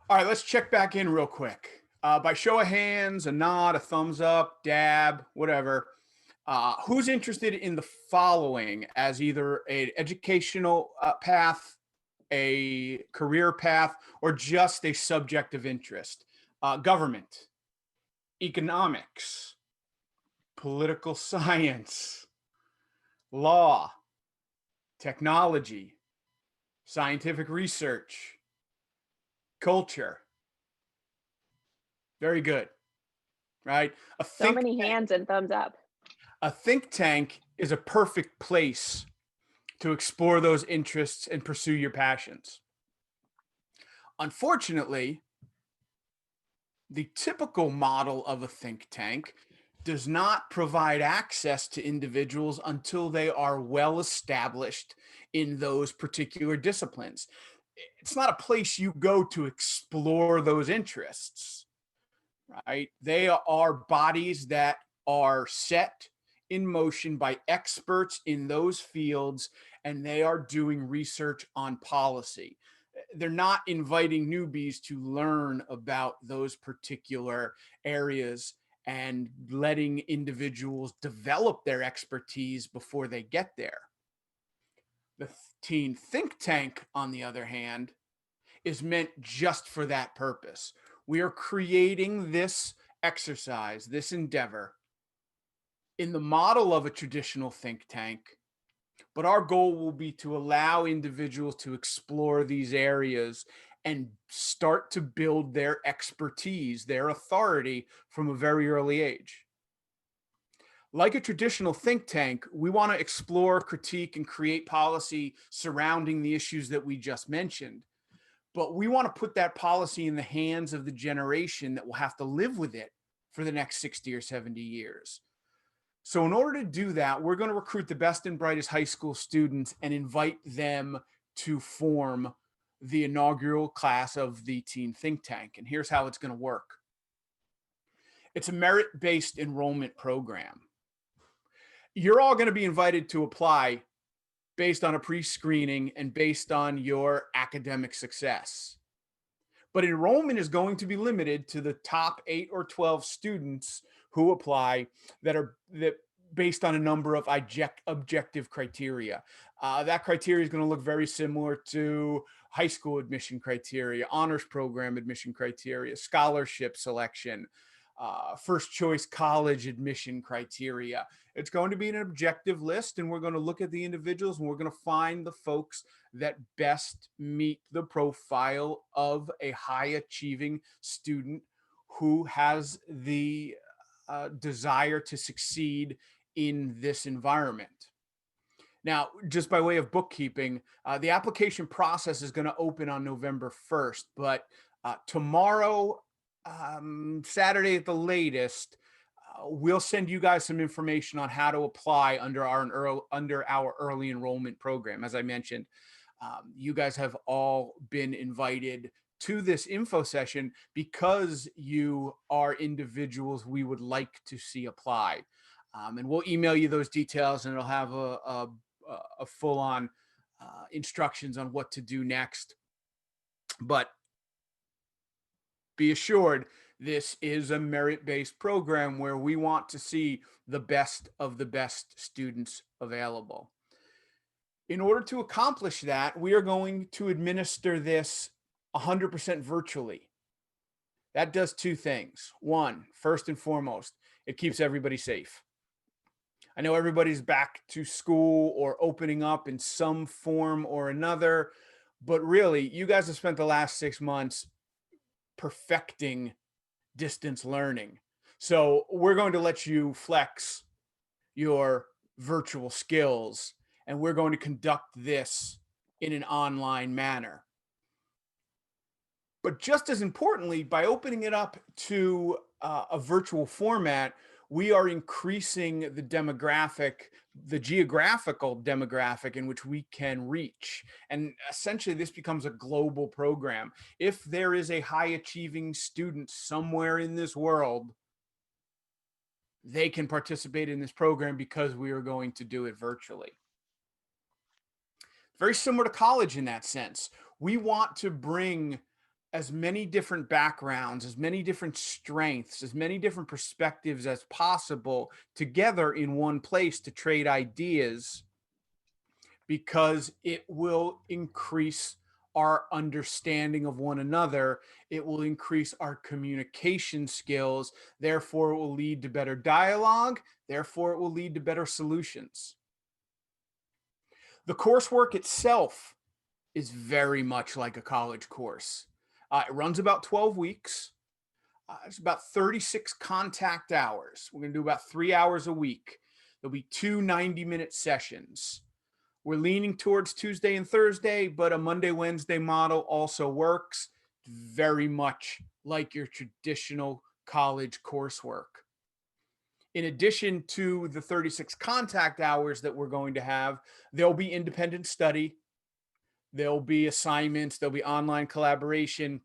All right, let's check back in real quick. By show of hands, a nod, a thumbs up, dab, whatever. Who's interested in the following as either an educational path, a career path, or just a subject of interest? Government, economics, political science, law, technology, scientific research, culture. Very good, right? A So think many hands and thumbs up. a think tank is a perfect place to explore those interests and pursue your passions. Unfortunately, the typical model of a think tank does not provide access to individuals until they are well established in those particular disciplines. It's not a place you go to explore those interests, right? They are bodies that are set in motion by experts in those fields, and they are doing research on policy. They're not inviting newbies to learn about those particular areas and letting individuals develop their expertise before they get there. The teen think tank, on the other hand, is meant just for that purpose. We are creating this exercise, this endeavor, in the model of a traditional think tank, but our goal will be to allow individuals to explore these areas and start to build their expertise, their authority from a very early age. Like a traditional think tank, we want to explore, critique, and create policy surrounding the issues that we just mentioned. But we want to put that policy in the hands of the generation that will have to live with it for the next 60 or 70 years. So, in order to do that, we're going to recruit the best and brightest high school students and invite them to form the inaugural class of the Teen Think Tank. And here's how it's going to work: it's a merit based enrollment program. You're all going to be invited to apply based on a pre screening and based on your academic success. But enrollment is going to be limited to the top 8 or 12 students who apply that based on a number of objective criteria. That criteria is going to look very similar to high school admission criteria, honors program admission criteria, scholarship selection, first choice college admission criteria. It's going to be an objective list, and we're going to look at the individuals and we're going to find the folks that best meet the profile of a high achieving student who has the desire to succeed in this environment. Now, just by way of bookkeeping, the application process is going to open on November 1st, but tomorrow, Saturday at the latest, we'll send you guys some information on how to apply under our early enrollment program. As I mentioned, you guys have all been invited to this info session because you are individuals we would like to see apply. And we'll email you those details, and it'll have a full on instructions on what to do next. But be assured, this is a merit based program where we want to see the best of the best students available. In order to accomplish that, we are going to administer this 100% virtually. That does two things. One, first and foremost, it keeps everybody safe. I know everybody's back to school or opening up in some form or another, but really, you guys have spent the last 6 months perfecting distance learning. So we're going to let you flex your virtual skills, and we're going to conduct this in an online manner. But just as importantly, by opening it up to a virtual format, we are increasing the geographical demographic in which we can reach. And essentially, this becomes a global program. If there is a high achieving student somewhere in this world, they can participate in this program because we are going to do it virtually. Very similar to college in that sense. We want to bring as many different backgrounds, as many different strengths, as many different perspectives as possible together in one place to trade ideas, because it will increase our understanding of one another. It will increase our communication skills. Therefore, it will lead to better dialogue. Therefore, it will lead to better solutions. The coursework itself is very much like a college course. It runs about 12 weeks. It's about 36 contact hours. We're going to do about 3 hours a week. There'll be two 90-minute sessions. We're leaning towards Tuesday and Thursday, but a Monday, Wednesday model also works, very much like your traditional college coursework. In addition to the 36 contact hours that we're going to have, there'll be independent study, there'll be assignments, there'll be online collaboration.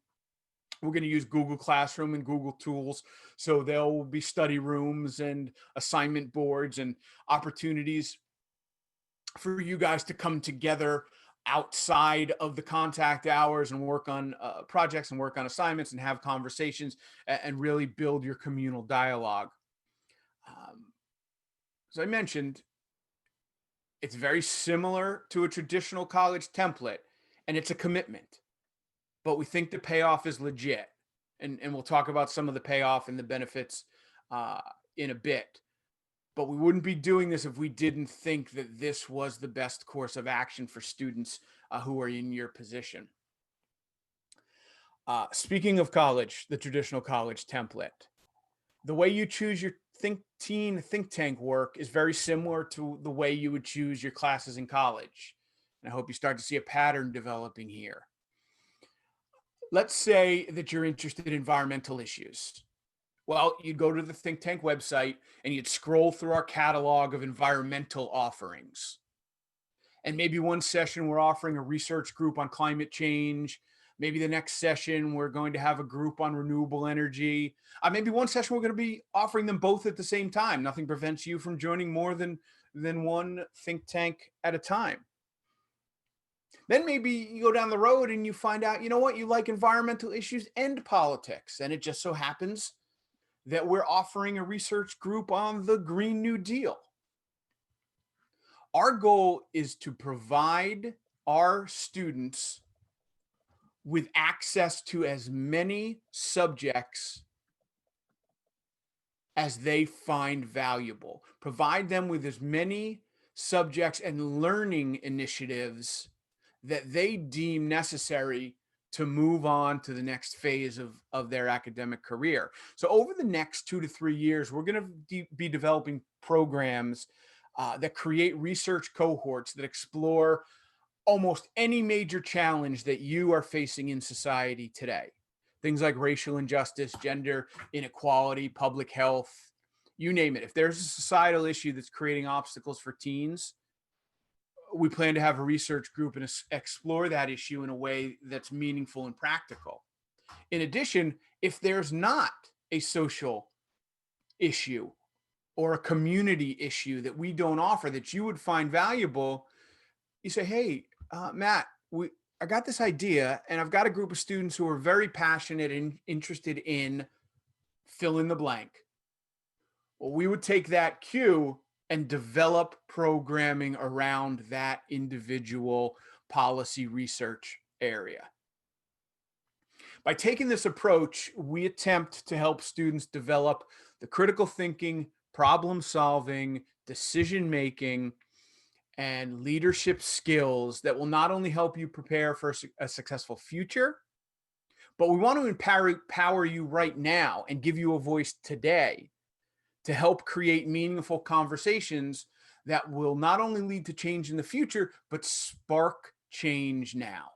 We're going to use Google Classroom and Google Tools. So there will be study rooms and assignment boards and opportunities for you guys to come together outside of the contact hours and work on projects and work on assignments and have conversations and really build your communal dialogue. As I mentioned, it's very similar to a traditional college template, and it's a commitment, but we think the payoff is legit. And we'll talk about some of the payoff and the benefits in a bit. But we wouldn't be doing this if we didn't think that this was the best course of action for students who are in your position. Speaking of college, the traditional college template, the way you choose your think tank work is very similar to the way you would choose your classes in college. And I hope you start to see a pattern developing here. Let's say that you're interested in environmental issues. Well, you'd go to the think tank website and you'd scroll through our catalog of environmental offerings. And maybe one session we're offering a research group on climate change. Maybe the next session we're going to have a group on renewable energy. Maybe one session we're going to be offering them both at the same time. Nothing prevents you from joining more than one think tank at a time. Then maybe you go down the road and you find out, you know what, you like environmental issues and politics. And it just so happens that we're offering a research group on the Green New Deal. Our goal is to provide our students with access to as many subjects as they find valuable. Provide them with as many subjects and learning initiatives that they deem necessary to move on to the next phase of their academic career. So over the next 2 to 3 years, we're going to be developing programs that create research cohorts that explore almost any major challenge that you are facing in society today. Things like racial injustice, gender inequality, public health, you name it. If there's a societal issue that's creating obstacles for teens, we plan to have a research group and explore that issue in a way that's meaningful and practical. In addition, if there's not a social issue or a community issue that we don't offer that you would find valuable, you say, hey, Matt, I got this idea and I've got a group of students who are very passionate and interested in fill in the blank. Well, we would take that cue and develop programming around that individual policy research area. By taking this approach, we attempt to help students develop the critical thinking, problem solving, decision making, and leadership skills that will not only help you prepare for a successful future, but we want to empower you right now and give you a voice today to help create meaningful conversations that will not only lead to change in the future, but spark change now.